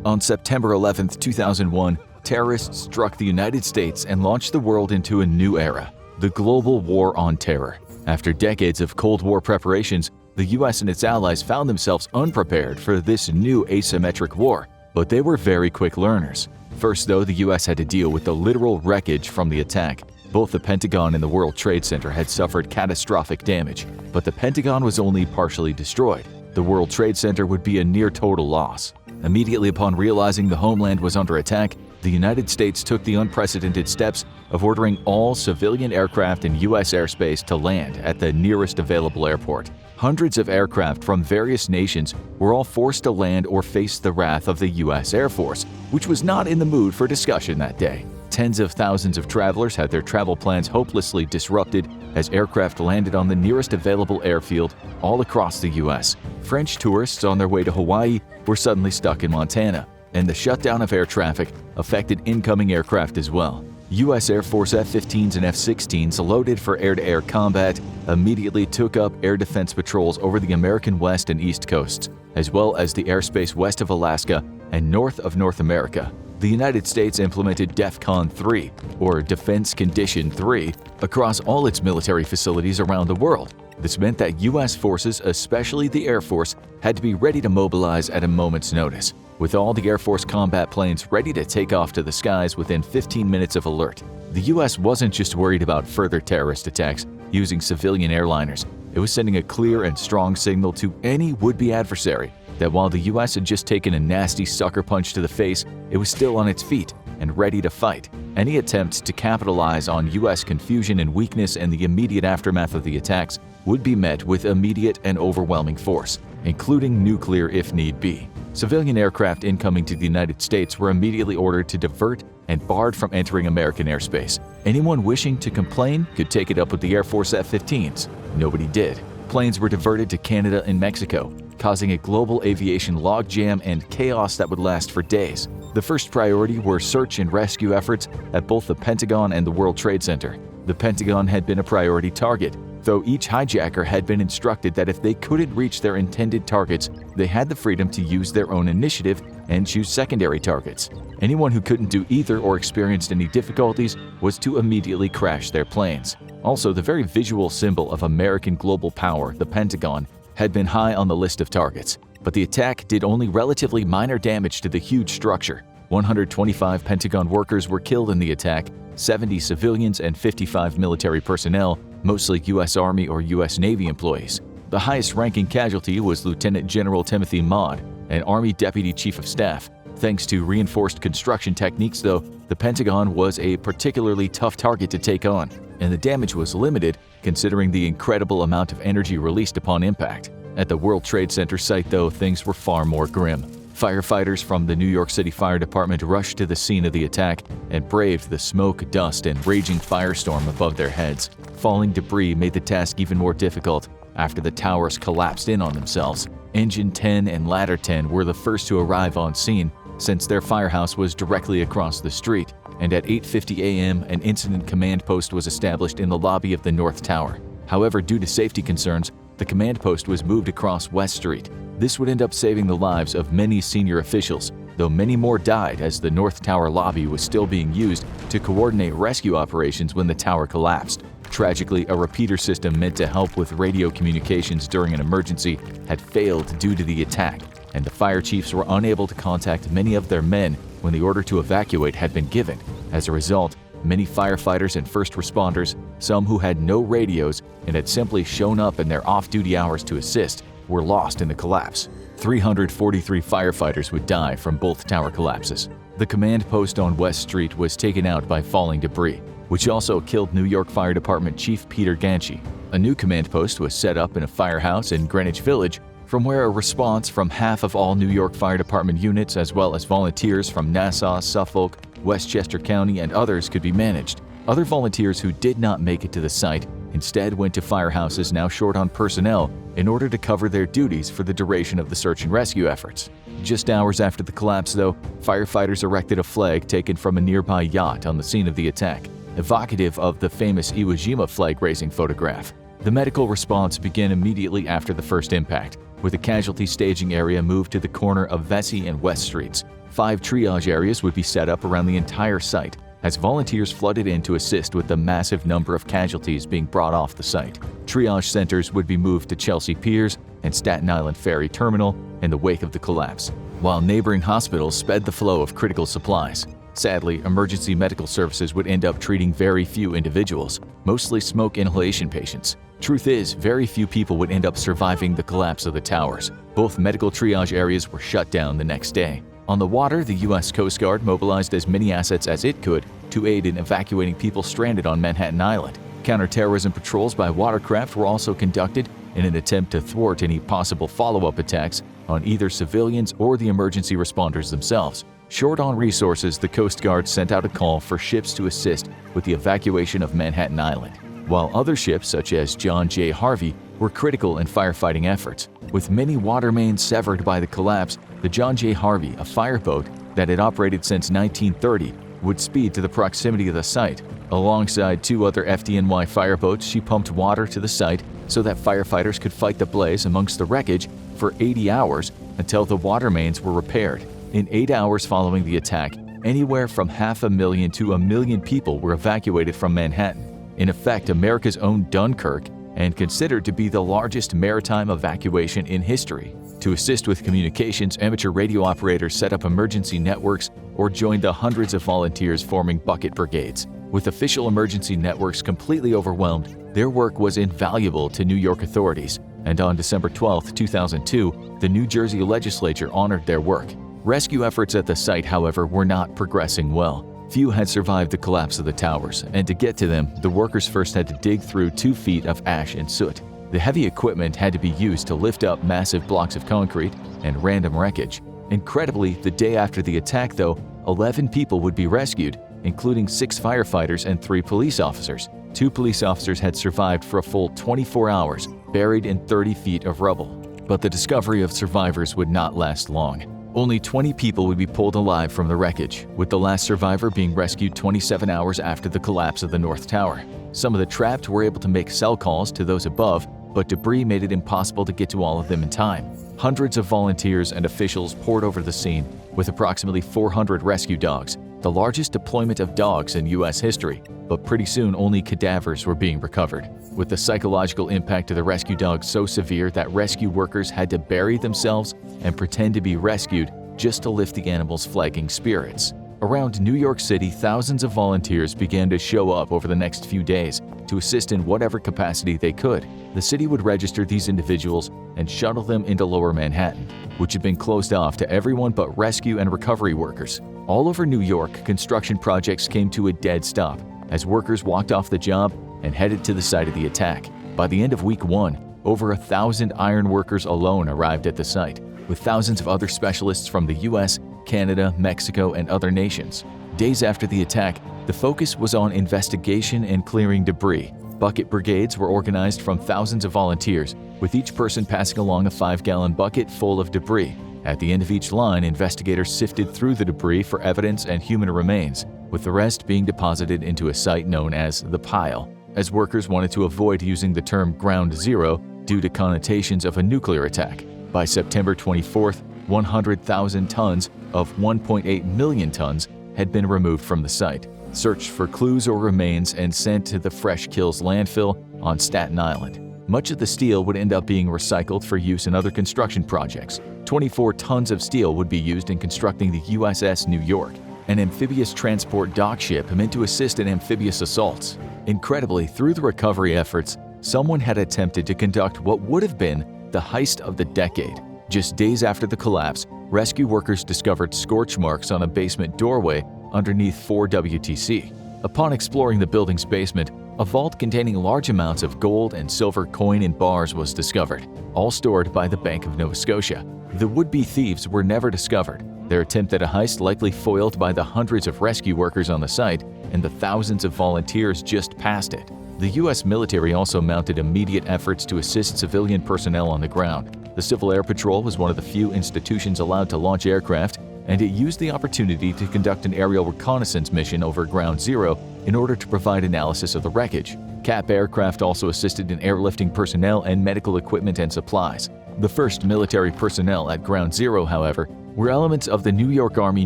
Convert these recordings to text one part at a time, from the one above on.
On September 11, 2001, terrorists struck the United States and launched the world into a new era, the global war on terror. After decades of Cold War preparations, the US and its allies found themselves unprepared for this new asymmetric war, but they were very quick learners. First, though, the US had to deal with the literal wreckage from the attack. Both the Pentagon and the World Trade Center had suffered catastrophic damage, but the Pentagon was only partially destroyed. The World Trade Center would be a near-total loss. Immediately upon realizing the homeland was under attack, the United States took the unprecedented steps of ordering all civilian aircraft in U.S. airspace to land at the nearest available airport. Hundreds of aircraft from various nations were all forced to land or face the wrath of the U.S. Air Force, which was not in the mood for discussion that day. Tens of thousands of travelers had their travel plans hopelessly disrupted as aircraft landed on the nearest available airfield all across the U.S. French tourists on their way to Hawaii were suddenly stuck in Montana, and the shutdown of air traffic affected incoming aircraft as well. U.S. Air Force F-15s and F-16s loaded for air-to-air combat immediately took up air defense patrols over the American West and East coasts, as well as the airspace west of Alaska and north of North America. The United States implemented DEFCON 3, or Defense Condition 3, across all its military facilities around the world. This meant that U.S. forces, especially the Air Force, had to be ready to mobilize at a moment's notice, with all the Air Force combat planes ready to take off to the skies within 15 minutes of alert. The U.S. wasn't just worried about further terrorist attacks using civilian airliners. It was sending a clear and strong signal to any would-be adversary that while the U.S. had just taken a nasty sucker punch to the face, it was still on its feet and ready to fight. Any attempts to capitalize on U.S. confusion and weakness in the immediate aftermath of the attacks would be met with immediate and overwhelming force, including nuclear if need be. Civilian aircraft incoming to the United States were immediately ordered to divert and barred from entering American airspace. Anyone wishing to complain could take it up with the Air Force F-15s. Nobody did. Planes were diverted to Canada and Mexico, causing a global aviation logjam and chaos that would last for days. The first priority were search and rescue efforts at both the Pentagon and the World Trade Center. The Pentagon had been a priority target, though each hijacker had been instructed that if they couldn't reach their intended targets, they had the freedom to use their own initiative and choose secondary targets. Anyone who couldn't do either or experienced any difficulties was to immediately crash their planes. Also, the very visual symbol of American global power, the Pentagon, had been high on the list of targets. But the attack did only relatively minor damage to the huge structure. 125 Pentagon workers were killed in the attack, 70 civilians and 55 military personnel, mostly U.S. Army or U.S. Navy employees. The highest-ranking casualty was Lieutenant General Timothy Maude, an Army Deputy Chief of Staff. Thanks to reinforced construction techniques, though, the Pentagon was a particularly tough target to take on, and the damage was limited considering the incredible amount of energy released upon impact. At the World Trade Center site, though, things were far more grim. Firefighters from the New York City Fire Department rushed to the scene of the attack and braved the smoke, dust, and raging firestorm above their heads. Falling debris made the task even more difficult after the towers collapsed in on themselves. Engine 10 and Ladder 10 were the first to arrive on scene, since their firehouse was directly across the street, and at 8:50 a.m. an incident command post was established in the lobby of the North Tower. However, due to safety concerns, the command post was moved across West Street. This would end up saving the lives of many senior officials, though many more died as the North Tower lobby was still being used to coordinate rescue operations when the tower collapsed. Tragically, a repeater system meant to help with radio communications during an emergency had failed due to the attack, and the fire chiefs were unable to contact many of their men when the order to evacuate had been given. As a result, many firefighters and first responders, some who had no radios and had simply shown up in their off-duty hours to assist, were lost in the collapse. 343 firefighters would die from both tower collapses. The command post on West Street was taken out by falling debris, which also killed New York Fire Department Chief Peter Ganchi. A new command post was set up in a firehouse in Greenwich Village, from where a response from half of all New York Fire Department units as well as volunteers from Nassau, Suffolk, Westchester County, and others could be managed. Other volunteers who did not make it to the site instead went to firehouses now short on personnel in order to cover their duties for the duration of the search and rescue efforts. Just hours after the collapse, though, firefighters erected a flag taken from a nearby yacht on the scene of the attack, evocative of the famous Iwo Jima flag-raising photograph. The medical response began immediately after the first impact, with the casualty staging area moved to the corner of Vesey and West Streets. 5 triage areas would be set up around the entire site, as volunteers flooded in to assist with the massive number of casualties being brought off the site. Triage centers would be moved to Chelsea Piers and Staten Island Ferry Terminal in the wake of the collapse, while neighboring hospitals sped the flow of critical supplies. Sadly, emergency medical services would end up treating very few individuals, mostly smoke inhalation patients. Truth is, very few people would end up surviving the collapse of the towers. Both medical triage areas were shut down the next day. On the water, the U.S. Coast Guard mobilized as many assets as it could to aid in evacuating people stranded on Manhattan Island. Counterterrorism patrols by watercraft were also conducted in an attempt to thwart any possible follow-up attacks on either civilians or the emergency responders themselves. Short on resources, the Coast Guard sent out a call for ships to assist with the evacuation of Manhattan Island, while other ships such as John J. Harvey were critical in firefighting efforts. With many water mains severed by the collapse, the John J. Harvey, a fireboat that had operated since 1930, would speed to the proximity of the site. Alongside 2 other FDNY fireboats, she pumped water to the site so that firefighters could fight the blaze amongst the wreckage for 80 hours until the water mains were repaired. In 8 hours following the attack, anywhere from 500,000 to 1 million people were evacuated from Manhattan. In effect, America's own Dunkirk, and considered to be the largest maritime evacuation in history. To assist with communications, amateur radio operators set up emergency networks or joined the hundreds of volunteers forming bucket brigades. With official emergency networks completely overwhelmed, their work was invaluable to New York authorities, and on December 12, 2002, the New Jersey legislature honored their work. Rescue efforts at the site, however, were not progressing well. Few had survived the collapse of the towers, and to get to them, the workers first had to dig through 2 feet of ash and soot. The heavy equipment had to be used to lift up massive blocks of concrete and random wreckage. Incredibly, the day after the attack, though, 11 people would be rescued, including 6 firefighters and 3 police officers. 2 police officers had survived for a full 24 hours, buried in 30 feet of rubble. But the discovery of survivors would not last long. Only 20 people would be pulled alive from the wreckage, with the last survivor being rescued 27 hours after the collapse of the North Tower. Some of the trapped were able to make cell calls to those above, but debris made it impossible to get to all of them in time. Hundreds of volunteers and officials poured over the scene, with approximately 400 rescue dogs, the largest deployment of dogs in U.S. history, but pretty soon only cadavers were being recovered, with the psychological impact of the rescue dogs so severe that rescue workers had to bury themselves and pretend to be rescued just to lift the animals' flagging spirits. Around New York City, thousands of volunteers began to show up over the next few days to assist in whatever capacity they could. The city would register these individuals and shuttle them into Lower Manhattan, which had been closed off to everyone but rescue and recovery workers. All over New York, construction projects came to a dead stop as workers walked off the job and headed to the site of the attack. By the end of week 1, over 1,000 iron workers alone arrived at the site, with thousands of other specialists from the US, Canada, Mexico, and other nations. Days after the attack, the focus was on investigation and clearing debris. Bucket brigades were organized from thousands of volunteers, with each person passing along a 5-gallon bucket full of debris. At the end of each line, investigators sifted through the debris for evidence and human remains, with the rest being deposited into a site known as the pile, as workers wanted to avoid using the term ground zero due to connotations of a nuclear attack. By September 24th, 100,000 tons of 1.8 million tons had been removed from the site, searched for clues or remains, and sent to the Fresh Kills landfill on Staten Island. Much of the steel would end up being recycled for use in other construction projects. 24 tons of steel would be used in constructing the USS New York, an amphibious transport dock ship meant to assist in amphibious assaults. Incredibly, through the recovery efforts, someone had attempted to conduct what would have been the heist of the decade. Just days after the collapse, rescue workers discovered scorch marks on a basement doorway underneath 4 WTC. Upon exploring the building's basement, a vault containing large amounts of gold and silver coin and bars was discovered, all stored by the Bank of Nova Scotia. The would-be thieves were never discovered, their attempt at a heist likely foiled by the hundreds of rescue workers on the site and the thousands of volunteers just past it. The U.S. military also mounted immediate efforts to assist civilian personnel on the ground. The Civil Air Patrol was one of the few institutions allowed to launch aircraft, and it used the opportunity to conduct an aerial reconnaissance mission over Ground Zero in order to provide analysis of the wreckage. CAP aircraft also assisted in airlifting personnel and medical equipment and supplies. The first military personnel at Ground Zero, however, were elements of the New York Army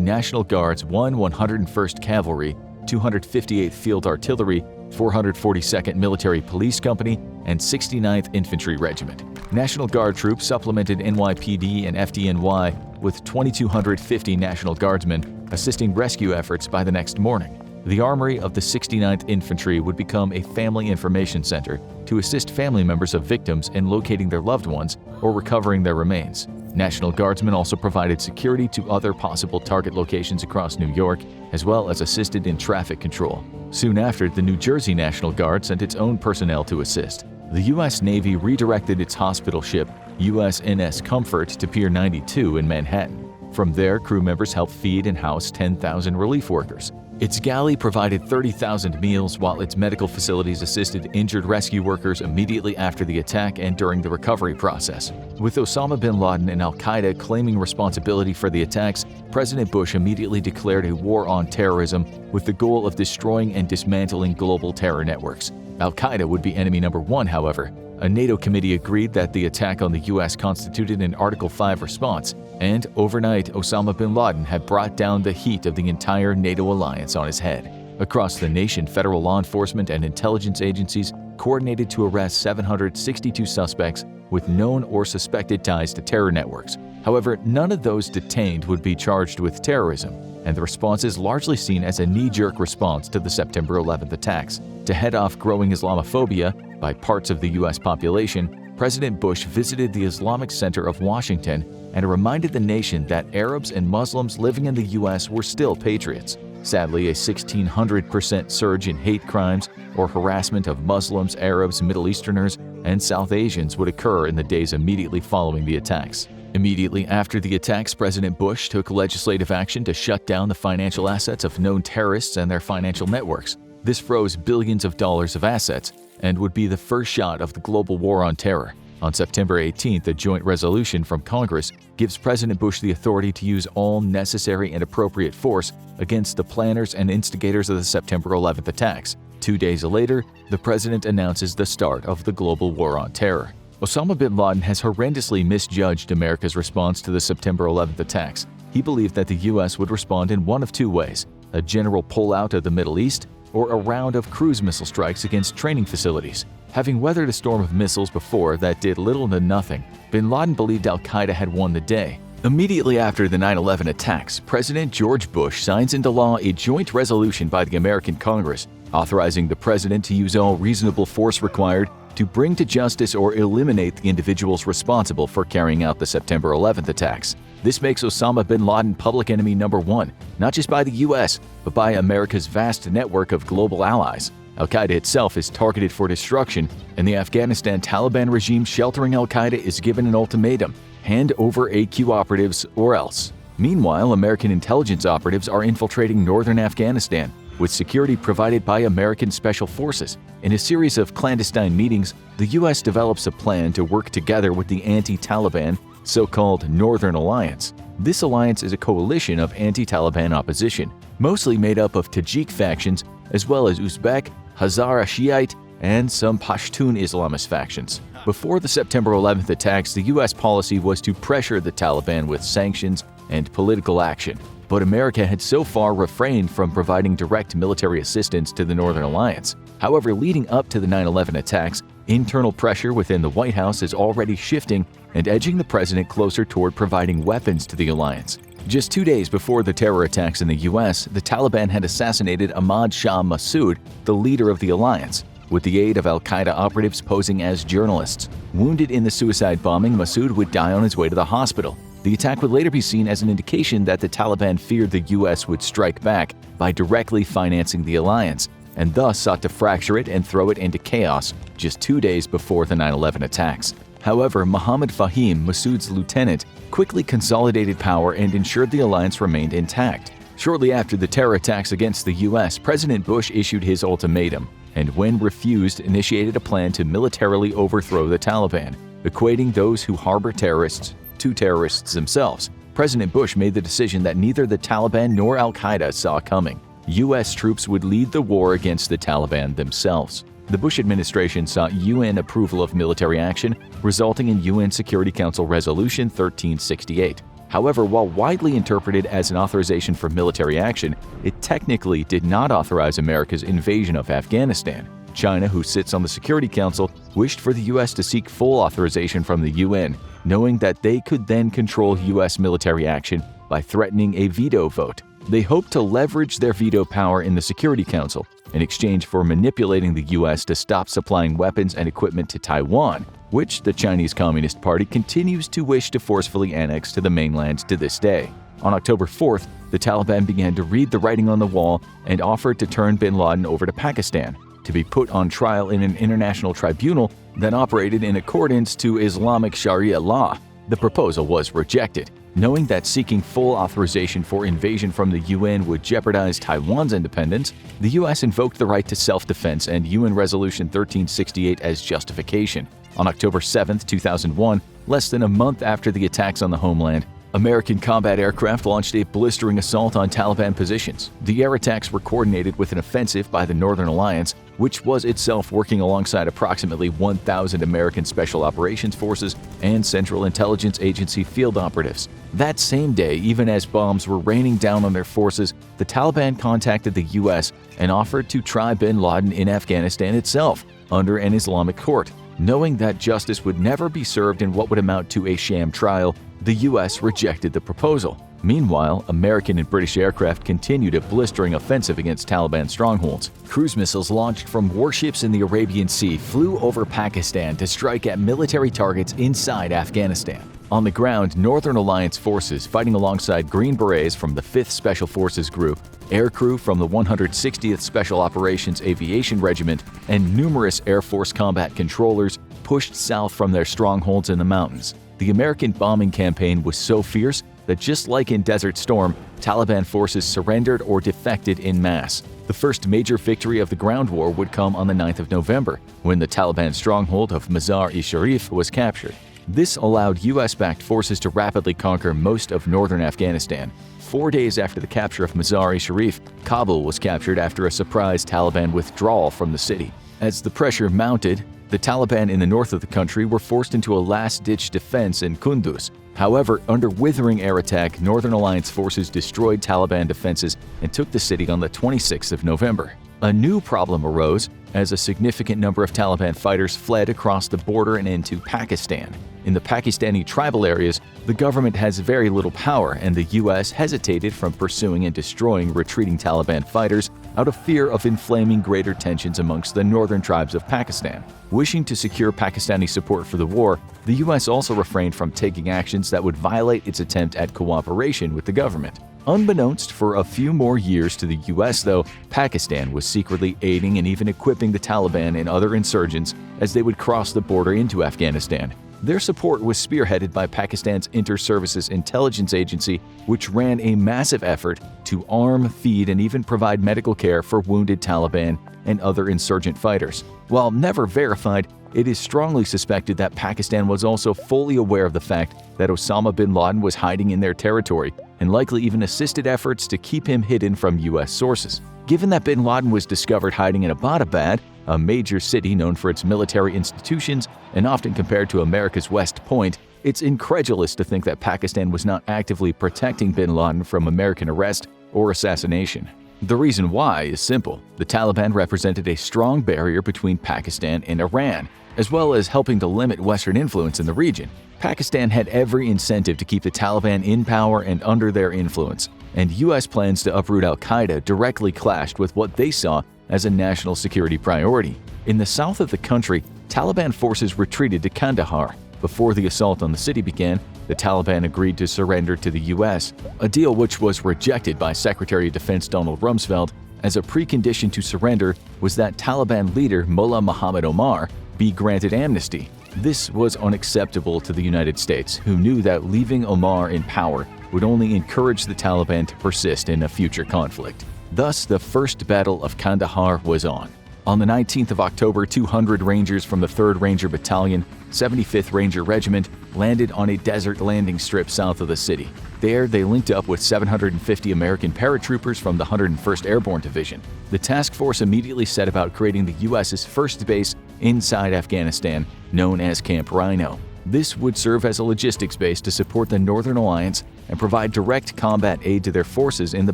National Guard's 101st Cavalry, 258th Field Artillery, 442nd Military Police Company, and 69th Infantry Regiment. National Guard troops supplemented NYPD and FDNY with 2,250 National Guardsmen assisting rescue efforts by the next morning. The armory of the 69th Infantry would become a family information center to assist family members of victims in locating their loved ones or recovering their remains. National Guardsmen also provided security to other possible target locations across New York, as well as assisted in traffic control. Soon after, the New Jersey National Guard sent its own personnel to assist. The U.S. Navy redirected its hospital ship, USNS Comfort, to Pier 92 in Manhattan. From there, crew members helped feed and house 10,000 relief workers. Its galley provided 30,000 meals, while its medical facilities assisted injured rescue workers immediately after the attack and during the recovery process. With Osama bin Laden and al-Qaeda claiming responsibility for the attacks, President Bush immediately declared a war on terrorism with the goal of destroying and dismantling global terror networks. Al-Qaeda would be enemy number one, however. A NATO committee agreed that the attack on the U.S. constituted an Article 5 response, and overnight, Osama bin Laden had brought down the heat of the entire NATO alliance on his head. Across the nation, federal law enforcement and intelligence agencies coordinated to arrest 762 suspects with known or suspected ties to terror networks. However, none of those detained would be charged with terrorism, and the response is largely seen as a knee-jerk response to the September 11th attacks. To head off growing Islamophobia by parts of the U.S. population, President Bush visited the Islamic Center of Washington and reminded the nation that Arabs and Muslims living in the U.S. were still patriots. Sadly, a 1,600% surge in hate crimes or harassment of Muslims, Arabs, Middle Easterners, and South Asians would occur in the days immediately following the attacks. Immediately after the attacks, President Bush took legislative action to shut down the financial assets of known terrorists and their financial networks. This froze billions of dollars of assets and would be the first shot of the global war on terror. On September 18th, a joint resolution from Congress gives President Bush the authority to use all necessary and appropriate force against the planners and instigators of the September 11th attacks. 2 days later, the president announces the start of the global war on terror. Osama bin Laden has horrendously misjudged America's response to the September 11th attacks. He believed that the U.S. would respond in one of two ways: a general pullout of the Middle East, or a round of cruise missile strikes against training facilities. Having weathered a storm of missiles before that did little to nothing, bin Laden believed al-Qaeda had won the day. Immediately after the 9/11 attacks, President George Bush signs into law a joint resolution by the American Congress, authorizing the president to use all reasonable force required to bring to justice or eliminate the individuals responsible for carrying out the September 11th attacks. This makes Osama bin Laden public enemy number one, not just by the U.S., but by America's vast network of global allies. Al-Qaeda itself is targeted for destruction, and the Afghanistan Taliban regime sheltering Al-Qaeda is given an ultimatum: hand over AQ operatives or else. Meanwhile, American intelligence operatives are infiltrating northern Afghanistan, with security provided by American Special Forces. In a series of clandestine meetings, the U.S. develops a plan to work together with the anti-Taliban, so-called Northern Alliance. This alliance is a coalition of anti-Taliban opposition, mostly made up of Tajik factions, as well as Uzbek, Hazara Shiite, and some Pashtun Islamist factions. Before the September 11th attacks, the U.S. policy was to pressure the Taliban with sanctions and political action. But America had so far refrained from providing direct military assistance to the Northern Alliance. However, leading up to the 9/11 attacks, internal pressure within the White House is already shifting and edging the president closer toward providing weapons to the alliance. Just 2 days before the terror attacks in the U.S., the Taliban had assassinated Ahmad Shah Massoud, the leader of the alliance, with the aid of al-Qaeda operatives posing as journalists. Wounded in the suicide bombing, Massoud would die on his way to the hospital. The attack would later be seen as an indication that the Taliban feared the U.S. would strike back by directly financing the alliance, and thus sought to fracture it and throw it into chaos just 2 days before the 9/11 attacks. However, Mohammed Fahim, Massoud's lieutenant, quickly consolidated power and ensured the alliance remained intact. Shortly after the terror attacks against the U.S., President Bush issued his ultimatum, and when refused, initiated a plan to militarily overthrow the Taliban, equating those who harbor terrorists to terrorists themselves. President Bush made the decision that neither the Taliban nor al-Qaeda saw coming. U.S. troops would lead the war against the Taliban themselves. The Bush administration sought UN approval of military action, resulting in UN Security Council Resolution 1368. However, while widely interpreted as an authorization for military action, it technically did not authorize America's invasion of Afghanistan. China, who sits on the Security Council, wished for the U.S. to seek full authorization from the UN, knowing that they could then control U.S. military action by threatening a veto vote. They hoped to leverage their veto power in the Security Council in exchange for manipulating the U.S. to stop supplying weapons and equipment to Taiwan, which the Chinese Communist Party continues to wish to forcefully annex to the mainland to this day. On October 4th, the Taliban began to read the writing on the wall and offered to turn bin Laden over to Pakistan, to be put on trial in an international tribunal that operated in accordance to Islamic Sharia law. The proposal was rejected, knowing that seeking full authorization for invasion from the UN would jeopardize Taiwan's independence. The U.S. invoked the right to self-defense and UN Resolution 1368 as justification. On October 7, 2001, less than a month after the attacks on the homeland, American combat aircraft launched a blistering assault on Taliban positions. The air attacks were coordinated with an offensive by the Northern Alliance, which was itself working alongside approximately 1,000 American Special Operations Forces and Central Intelligence Agency field operatives. That same day, even as bombs were raining down on their forces, the Taliban contacted the U.S. and offered to try bin Laden in Afghanistan itself, under an Islamic court. Knowing that justice would never be served in what would amount to a sham trial, the U.S. rejected the proposal. Meanwhile, American and British aircraft continued a blistering offensive against Taliban strongholds. Cruise missiles launched from warships in the Arabian Sea flew over Pakistan to strike at military targets inside Afghanistan. On the ground, Northern Alliance forces fighting alongside Green Berets from the 5th Special Forces Group, aircrew from the 160th Special Operations Aviation Regiment, and numerous Air Force combat controllers pushed south from their strongholds in the mountains. The American bombing campaign was so fierce that just like in Desert Storm, Taliban forces surrendered or defected en masse. The first major victory of the ground war would come on the 9th of November, when the Taliban stronghold of Mazar-e-Sharif was captured. This allowed U.S.-backed forces to rapidly conquer most of northern Afghanistan. 4 days after the capture of Mazar-e-Sharif, Kabul was captured after a surprise Taliban withdrawal from the city. As the pressure mounted, the Taliban in the north of the country were forced into a last-ditch defense in Kunduz. However, under withering air attack, Northern Alliance forces destroyed Taliban defenses and took the city on the 26th of November. A new problem arose as a significant number of Taliban fighters fled across the border and into Pakistan. In the Pakistani tribal areas, the government has very little power, and the U.S. hesitated from pursuing and destroying retreating Taliban fighters out of fear of inflaming greater tensions amongst the northern tribes of Pakistan. Wishing to secure Pakistani support for the war, the U.S. also refrained from taking actions that would violate its attempt at cooperation with the government. Unbeknownst for a few more years to the U.S., though, Pakistan was secretly aiding and even equipping the Taliban and other insurgents as they would cross the border into Afghanistan. Their support was spearheaded by Pakistan's Inter-Services Intelligence Agency, which ran a massive effort to arm, feed, and even provide medical care for wounded Taliban and other insurgent fighters. While never verified, it is strongly suspected that Pakistan was also fully aware of the fact that Osama bin Laden was hiding in their territory and likely even assisted efforts to keep him hidden from U.S. sources. Given that bin Laden was discovered hiding in Abbottabad, a major city known for its military institutions and often compared to America's West Point, it's incredulous to think that Pakistan was not actively protecting bin Laden from American arrest or assassination. The reason why is simple. The Taliban represented a strong barrier between Pakistan and Iran, as well as helping to limit Western influence in the region. Pakistan had every incentive to keep the Taliban in power and under their influence, and U.S. plans to uproot al-Qaeda directly clashed with what they saw as a national security priority. In the south of the country, Taliban forces retreated to Kandahar. Before the assault on the city began, the Taliban agreed to surrender to the U.S., a deal which was rejected by Secretary of Defense Donald Rumsfeld. As a precondition to surrender was that Taliban leader Mullah Muhammad Omar be granted amnesty. This was unacceptable to the United States, who knew that leaving Omar in power would only encourage the Taliban to persist in a future conflict. Thus, the First Battle of Kandahar was on. On the 19th of October, 200 Rangers from the 3rd Ranger Battalion, 75th Ranger Regiment, landed on a desert landing strip south of the city. There, they linked up with 750 American paratroopers from the 101st Airborne Division. The task force immediately set about creating the U.S.'s first base inside Afghanistan, known as Camp Rhino. This would serve as a logistics base to support the Northern Alliance and provide direct combat aid to their forces in the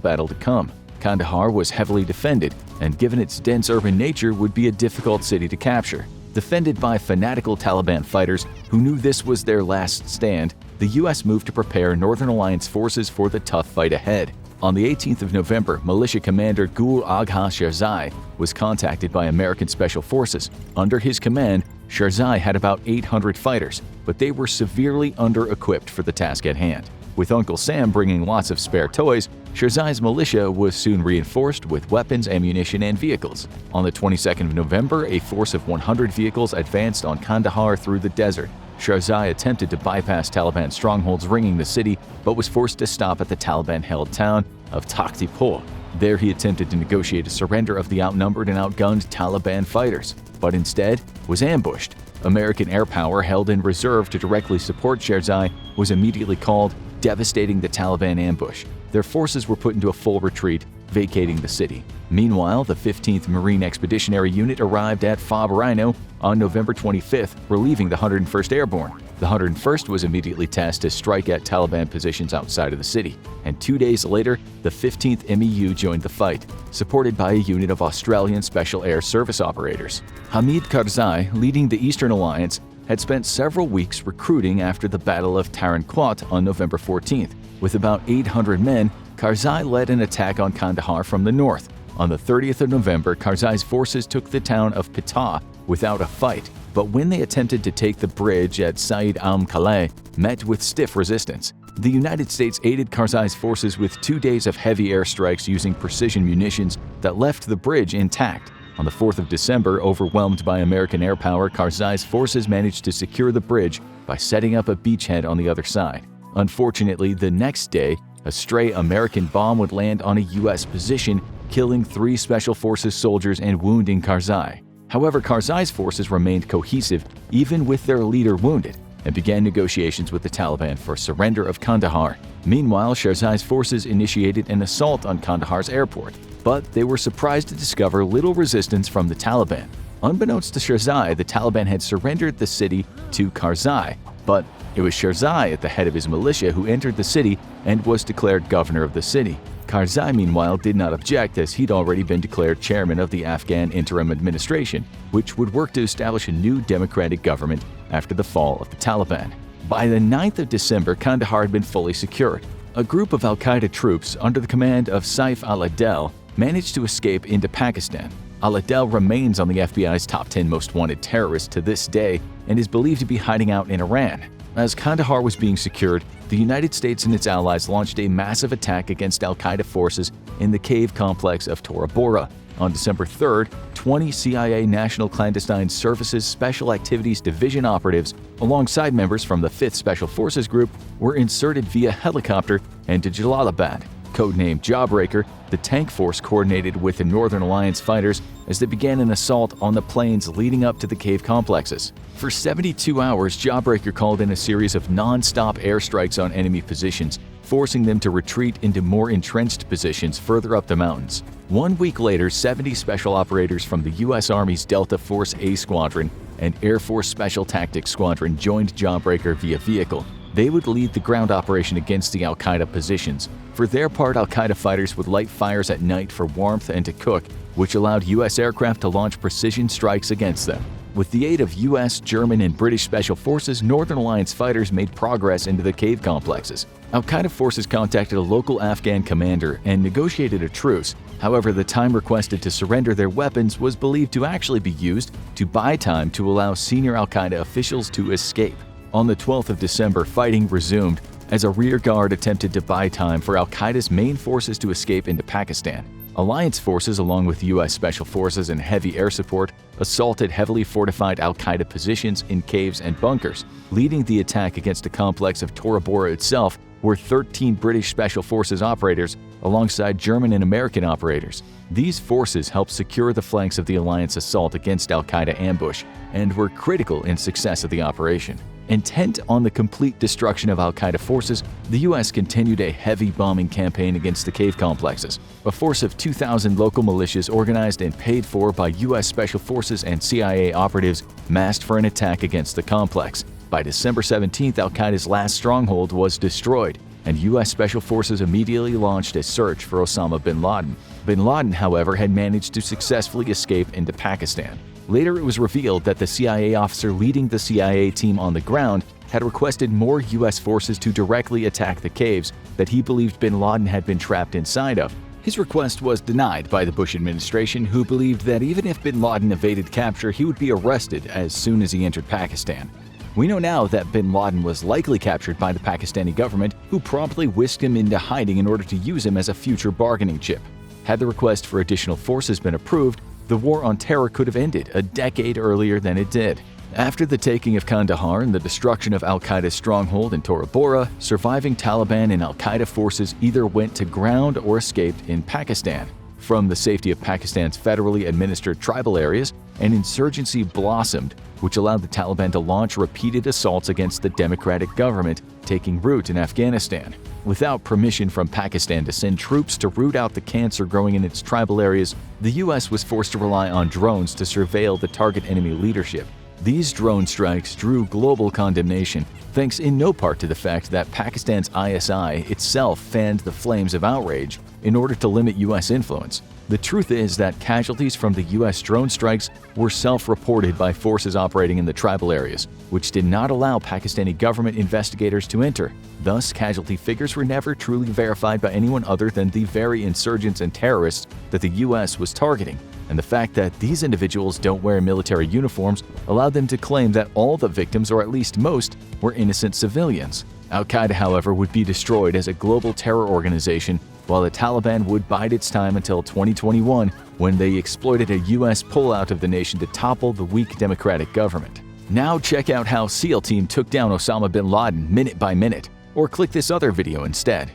battle to come. Kandahar was heavily defended, and given its dense urban nature, would be a difficult city to capture. Defended by fanatical Taliban fighters who knew this was their last stand, the U.S. moved to prepare Northern Alliance forces for the tough fight ahead. On the 18th of November, militia commander Gul Agha Sherzai was contacted by American Special Forces. Under his command, Sherzai had about 800 fighters, but they were severely under-equipped for the task at hand. With Uncle Sam bringing lots of spare toys, Sherzai's militia was soon reinforced with weapons, ammunition, and vehicles. On the 22nd of November, a force of 100 vehicles advanced on Kandahar through the desert. Sherzai attempted to bypass Taliban strongholds ringing the city, but was forced to stop at the Taliban-held town of Taktipur. There he attempted to negotiate a surrender of the outnumbered and outgunned Taliban fighters, but instead was ambushed. American air power held in reserve to directly support Sherzai was immediately called, devastating the Taliban ambush. Their forces were put into a full retreat, vacating the city. Meanwhile, the 15th Marine Expeditionary Unit arrived at Fob Rhino on November 25th, relieving the 101st Airborne. The 101st was immediately tasked to strike at Taliban positions outside of the city, and 2 days later, the 15th MEU joined the fight, supported by a unit of Australian Special Air Service operators. Hamid Karzai, leading the Eastern Alliance, had spent several weeks recruiting after the Battle of Tarin Kowt on November 14th. With about 800 men, Karzai led an attack on Kandahar from the north. On the 30th of November, Karzai's forces took the town of Ptah without a fight, but when they attempted to take the bridge at Said Khaleh, met with stiff resistance. The United States aided Karzai's forces with 2 days of heavy airstrikes using precision munitions that left the bridge intact. On the 4th of December, overwhelmed by American air power, Karzai's forces managed to secure the bridge by setting up a beachhead on the other side. Unfortunately, the next day, a stray American bomb would land on a U.S. position, killing 3 Special Forces soldiers and wounding Karzai. However, Karzai's forces remained cohesive even with their leader wounded, and began negotiations with the Taliban for surrender of Kandahar. Meanwhile, Sherzai's forces initiated an assault on Kandahar's airport, but they were surprised to discover little resistance from the Taliban. Unbeknownst to Sherzai, the Taliban had surrendered the city to Karzai, but it was Sherzai at the head of his militia who entered the city and was declared governor of the city. Karzai, meanwhile, did not object as he'd already been declared chairman of the Afghan interim administration, which would work to establish a new democratic government after the fall of the Taliban. By the 9th of December, Kandahar had been fully secured. A group of al-Qaeda troops under the command of Saif al-Adel managed to escape into Pakistan. Al-Adel remains on the FBI's top 10 most wanted terrorists to this day and is believed to be hiding out in Iran. As Kandahar was being secured, the United States and its allies launched a massive attack against al-Qaeda forces in the cave complex of Tora Bora. On December 3rd, 20 CIA National Clandestine Services Special Activities Division operatives, alongside members from the 5th Special Forces Group, were inserted via helicopter into Jalalabad. Codenamed Jawbreaker, the tank force coordinated with the Northern Alliance fighters as they began an assault on the plains leading up to the cave complexes. For 72 hours, Jawbreaker called in a series of non-stop airstrikes on enemy positions, forcing them to retreat into more entrenched positions further up the mountains. 1 week later, 70 special operators from the U.S. Army's Delta Force A Squadron and Air Force Special Tactics Squadron joined Jawbreaker via vehicle. They would lead the ground operation against the al-Qaeda positions. For their part, al-Qaeda fighters would light fires at night for warmth and to cook, which allowed U.S. aircraft to launch precision strikes against them. With the aid of U.S., German, and British Special Forces, Northern Alliance fighters made progress into the cave complexes. Al-Qaeda forces contacted a local Afghan commander and negotiated a truce. However, the time requested to surrender their weapons was believed to actually be used to buy time to allow senior al-Qaeda officials to escape. On the 12th of December, fighting resumed as a rear guard attempted to buy time for al-Qaeda's main forces to escape into Pakistan. Alliance forces, along with U.S. Special Forces and heavy air support, assaulted heavily fortified al-Qaeda positions in caves and bunkers. Leading the attack against the complex of Tora Bora itself were 13 British Special Forces operators alongside German and American operators. These forces helped secure the flanks of the Alliance assault against al-Qaeda ambush and were critical in success of the operation. Intent on the complete destruction of al-Qaeda forces, the U.S. continued a heavy bombing campaign against the cave complexes. A force of 2,000 local militias organized and paid for by U.S. Special Forces and CIA operatives massed for an attack against the complex. By December 17th, al-Qaeda's last stronghold was destroyed, and U.S. Special Forces immediately launched a search for Osama bin Laden. Bin Laden, however, had managed to successfully escape into Pakistan. Later, it was revealed that the CIA officer leading the CIA team on the ground had requested more U.S. forces to directly attack the caves that he believed bin Laden had been trapped inside of. His request was denied by the Bush administration, who believed that even if bin Laden evaded capture, he would be arrested as soon as he entered Pakistan. We know now that bin Laden was likely captured by the Pakistani government, who promptly whisked him into hiding in order to use him as a future bargaining chip. Had the request for additional forces been approved, the war on terror could have ended a decade earlier than it did. After the taking of Kandahar and the destruction of al-Qaeda's stronghold in Tora Bora, surviving Taliban and al-Qaeda forces either went to ground or escaped in Pakistan. From the safety of Pakistan's federally administered tribal areas, an insurgency blossomed, which allowed the Taliban to launch repeated assaults against the democratic government, taking root in Afghanistan. Without permission from Pakistan to send troops to root out the cancer growing in its tribal areas, the U.S. was forced to rely on drones to surveil the target enemy leadership. These drone strikes drew global condemnation, thanks in no part to the fact that Pakistan's ISI itself fanned the flames of outrage in order to limit U.S. influence. The truth is that casualties from the U.S. drone strikes were self-reported by forces operating in the tribal areas, which did not allow Pakistani government investigators to enter. Thus, casualty figures were never truly verified by anyone other than the very insurgents and terrorists that the U.S. was targeting. And the fact that these individuals don't wear military uniforms allowed them to claim that all the victims, or at least most, were innocent civilians. Al-Qaeda, however, would be destroyed as a global terror organization, while the Taliban would bide its time until 2021, when they exploited a U.S. pullout of the nation to topple the weak democratic government. Now check out how SEAL Team took down Osama bin Laden minute by minute, or click this other video instead.